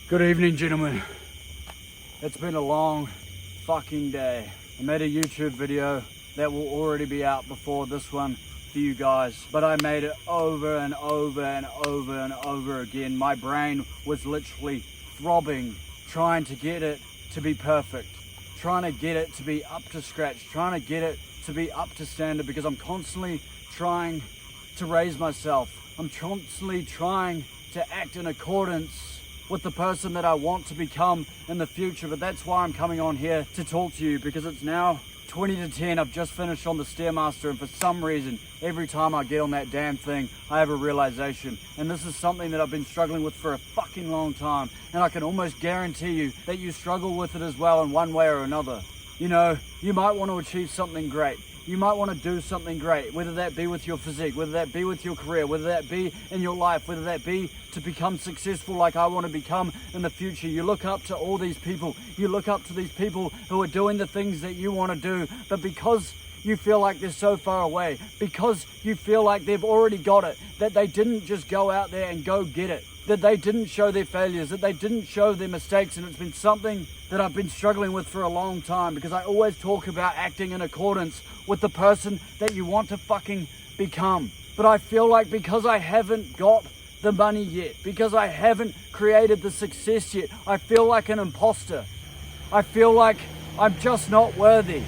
Good evening, gentlemen. It's been a long fucking day. I made a YouTube video that will already be out before this one for you guys, but I made it over and over and over and over again. My brain was literally throbbing, trying to get it to be perfect, trying to get it to be up to scratch, trying to get it to be up to standard, because I'm constantly trying to raise myself. I'm constantly trying to act in accordance with the person that I want to become in the future. But that's why I'm coming on here to talk to you, because it's now 20 to 10. I've just finished on the Stairmaster, and for some reason, every time I get on that damn thing, I have a realization. And this is something that I've been struggling with for a fucking long time. And I can almost guarantee you that you struggle with it as well in one way or another. You know, you might want to achieve something great. You might want to do something great, whether that be with your physique, whether that be with your career, whether that be in your life, whether that be to become successful like I want to become in the future. You look up to all these people. You look up to these people who are doing the things that you want to do, but because you feel like they're so far away, because you feel like they've already got it, that they didn't just go out there and go get it, that they didn't show their failures, that they didn't show their mistakes. And it's been something that I've been struggling with for a long time, because I always talk about acting in accordance with the person that you want to fucking become. But I feel like because I haven't got the money yet, because I haven't created the success yet, I feel like an imposter. I feel like I'm just not worthy.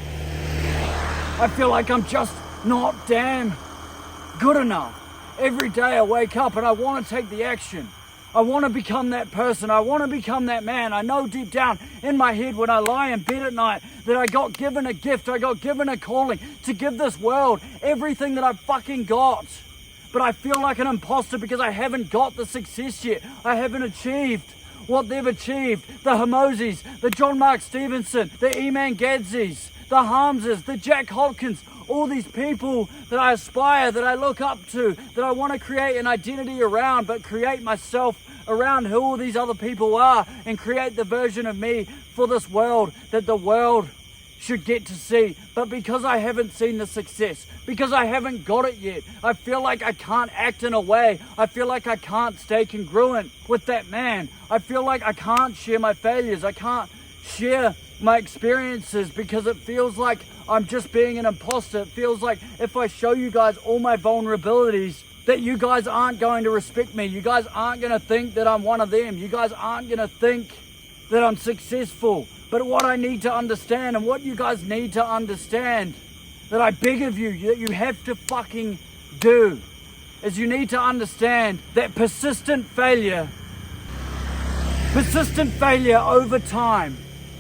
I feel like I'm just not damn good enough. Every day I wake up and I want to take the action. I want to become that person. I want to become that man. I know deep down in my head when I lie in bed at night that I got given a gift. I got given a calling to give this world everything that I've fucking got. But I feel like an imposter because I haven't got the success yet. I haven't achieved what they've achieved. The Hermosis, the John Mark Stevenson, the Eman Gadzis, the Harmses, the Jack Hopkins, all these people that I aspire, that I look up to, that I want to create an identity around, but create myself around who all these other people are, and create the version of me for this world that the world should get to see. But because I haven't seen the success, because I haven't got it yet, I feel like I can't act in a way. I feel like I can't stay congruent with that man. I feel like I can't share my failures. I can't share my experiences because it feels like I'm just being an imposter. It feels like if I show you guys all my vulnerabilities, that you guys aren't going to respect me. You guys aren't going to think that I'm one of them. You guys aren't going to think that I'm successful. But what I need to understand, and what you guys need to understand, that I beg of you, that you have to fucking do, is you need to understand that persistent failure over time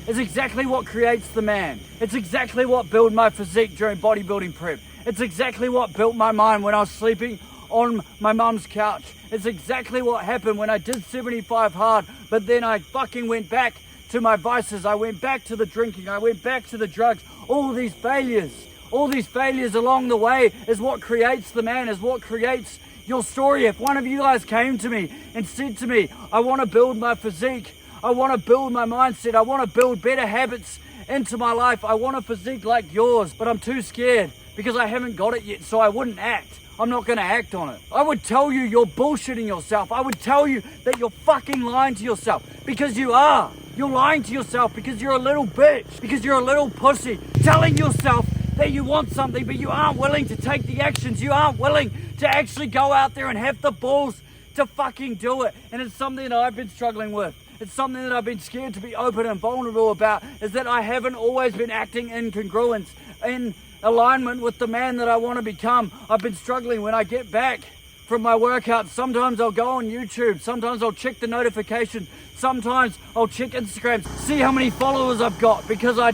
is exactly what creates the man. It's exactly what built my physique during bodybuilding prep. It's exactly what built my mind when I was sleeping on my mum's couch. It's exactly what happened when I did 75 hard, but then I fucking went back to my vices. I went back to the drinking. I went back to the drugs. All these failures along the way is what creates the man, is what creates your story. If one of you guys came to me and said to me, I want to build my physique, I want to build my mindset, I want to build better habits into my life, I want a physique like yours, but I'm too scared because I haven't got it yet, so I wouldn't act. I'm not going to act on it. I would tell you you're bullshitting yourself. I would tell you that you're fucking lying to yourself, because you are. You're lying to yourself because you're a little bitch, because you're a little pussy, telling yourself that you want something, but you aren't willing to take the actions. You aren't willing to actually go out there and have the balls to fucking do it. And it's something that I've been struggling with. It's something that I've been scared to be open and vulnerable about, is that I haven't always been acting in congruence, in alignment with the man that I want to become. I've been struggling when I get back from my workouts. Sometimes I'll go on YouTube. Sometimes I'll check the notification. Sometimes I'll check Instagram, see how many followers I've got, because I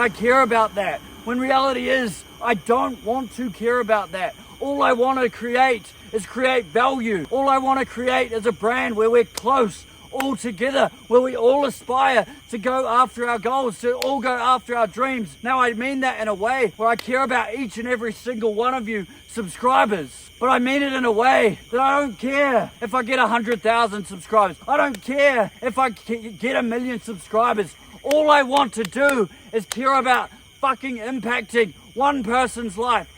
care about that. When reality is, I don't want to care about that. All I want to create is create value. All I want to create is a brand where we're close, all together, where we all aspire to go after our goals, to all go after our dreams. Now, I mean that in a way where I care about each and every single one of you subscribers, but I mean it in a way that I don't care if I get 100,000 subscribers. I don't care if I get 1 million subscribers. All I want to do is care about fucking impacting one person's life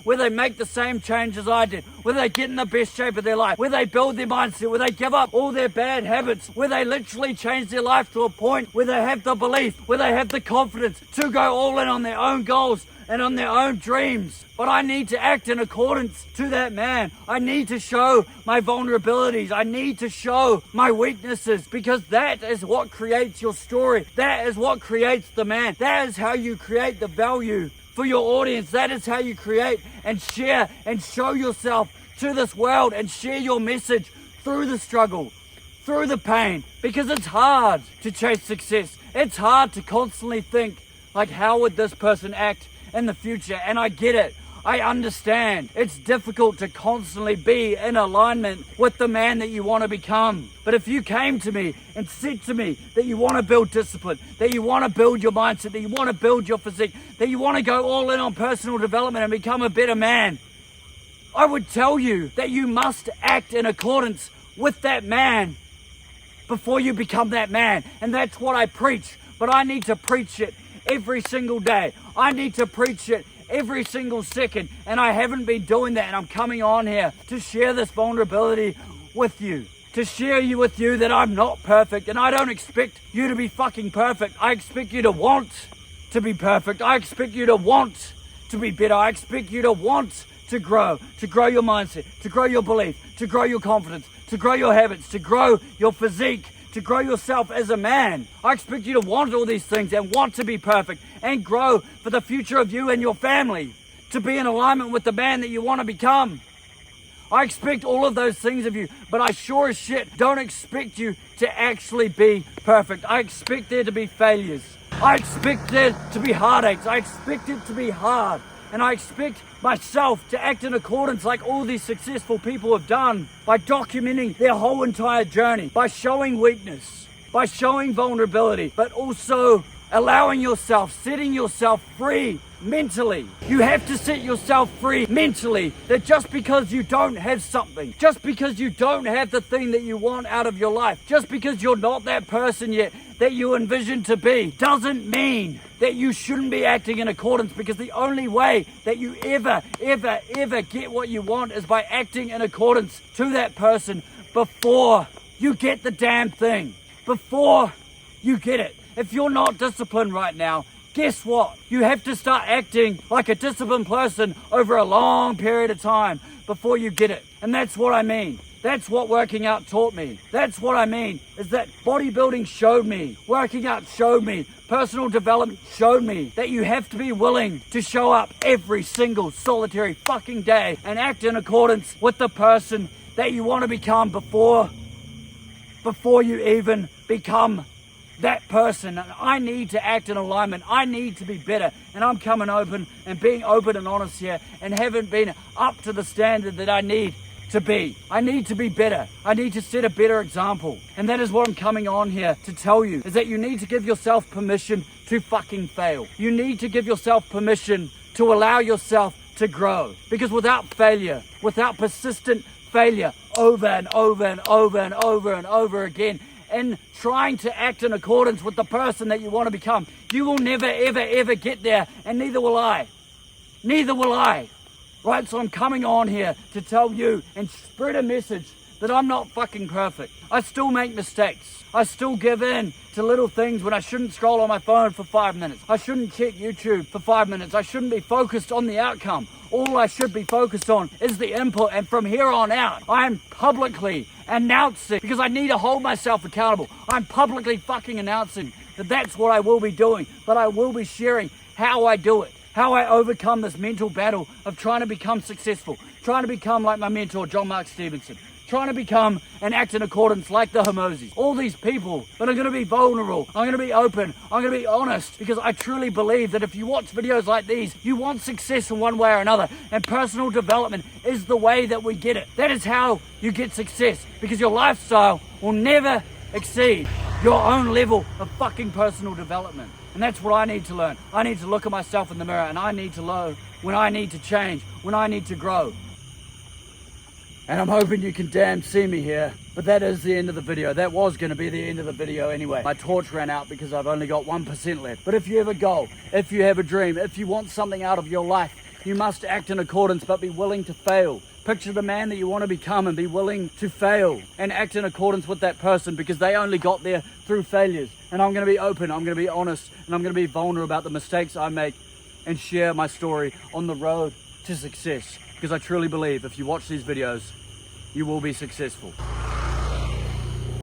where they make the same change as I did, where they get in the best shape of their life, where they build their mindset, where they give up all their bad habits, where they literally change their life to a point where they have the belief, where they have the confidence to go all in on their own goals and on their own dreams. But I need to act in accordance to that man. I need to show my vulnerabilities. I need to show my weaknesses, because that is what creates your story. That is what creates the man. That is how you create the value for your audience. That is how you create and share and show yourself to this world and share your message through the struggle, through the pain, because it's hard to chase success. It's hard to constantly think like, how would this person act in the future? And I get it. I understand. It's difficult to constantly be in alignment with the man that you want to become. But if you came to me and said to me that you want to build discipline, that you want to build your mindset, that you want to build your physique, that you want to go all in on personal development and become a better man, I would tell you that you must act in accordance with that man before you become that man. And that's what I preach. But I need to preach it every single day. I need to preach it every single second, and I haven't been doing that. And I'm coming on here to share this vulnerability with you, to share with you that I'm not perfect, and I don't expect you to be fucking perfect. I expect you to want to be perfect. I expect you to want to be better. I expect you to want to grow your mindset, to grow your belief, to grow your confidence, to grow your habits, to grow your physique, to grow yourself as a man. I expect you to want all these things and want to be perfect and grow for the future of you and your family, to be in alignment with the man that you want to become. I expect all of those things of you, but I sure as shit don't expect you to actually be perfect. I expect there to be failures. I expect there to be heartaches. I expect it to be hard. And I expect myself to act in accordance like all these successful people have done, by documenting their whole entire journey, by showing weakness, by showing vulnerability, but also allowing yourself, setting yourself free mentally. You have to set yourself free mentally, that just because you don't have something, just because you don't have the thing that you want out of your life, just because you're not that person yet that you envision to be, doesn't mean that you shouldn't be acting in accordance, because the only way that you ever get what you want is by acting in accordance to that person before you get the damn thing, before you get it. If you're not disciplined right now, guess what? You have to start acting like a disciplined person over a long period of time before you get it. And that's what I mean. That's what working out taught me. That's what I mean, is that bodybuilding showed me, working out showed me, personal development showed me that you have to be willing to show up every single solitary fucking day and act in accordance with the person that you want to become before you even become that person. And I need to act in alignment. I need to be better. And I'm coming open and being open and honest here, and haven't been up to the standard that I need to be. I need to be better. I need to set a better example. And that is what I'm coming on here to tell you, is that you need to give yourself permission to fucking fail. You need to give yourself permission to allow yourself to grow. Because without failure, without persistent failure over and over and over and over and over again, and trying to act in accordance with the person that you want to become, you will never, ever get there, and neither will I. Neither will I. Right, so I'm coming on here to tell you and spread a message that I'm not fucking perfect. I still make mistakes. I still give in to little things when I shouldn't scroll on my phone for 5 minutes. I shouldn't check YouTube for 5 minutes. I shouldn't be focused on the outcome. All I should be focused on is the input. And from here on out, I am publicly announcing, because I need to hold myself accountable, I'm publicly fucking announcing that that's what I will be doing. But I will be sharing how I do it, how I overcome this mental battle of trying to become successful, trying to become like my mentor, John Mark Stevenson, trying to become and act in accordance like the Hermosis. All these people, but I'm going to be vulnerable. I'm going to be open. I'm going to be honest, because I truly believe that if you watch videos like these, you want success in one way or another, and personal development is the way that we get it. That is how you get success, because your lifestyle will never exceed your own level of fucking personal development. And that's what I need to learn. I need to look at myself in the mirror, and I need to know when I need to change, when I need to grow. And I'm hoping you can damn see me here, but that is the end of the video. That was going to be the end of the video anyway. My torch ran out because I've only got 1% left. But if you have a goal, if you have a dream, if you want something out of your life, You must act in accordance, but be willing to fail. Picture the man that you want to become and be willing to fail and act in accordance with that person, because they only got there through failures. And I'm going to be open, I'm going to be honest, and I'm going to be vulnerable about the mistakes I make and share my story on the road to success. Because I truly believe if you watch these videos, you will be successful.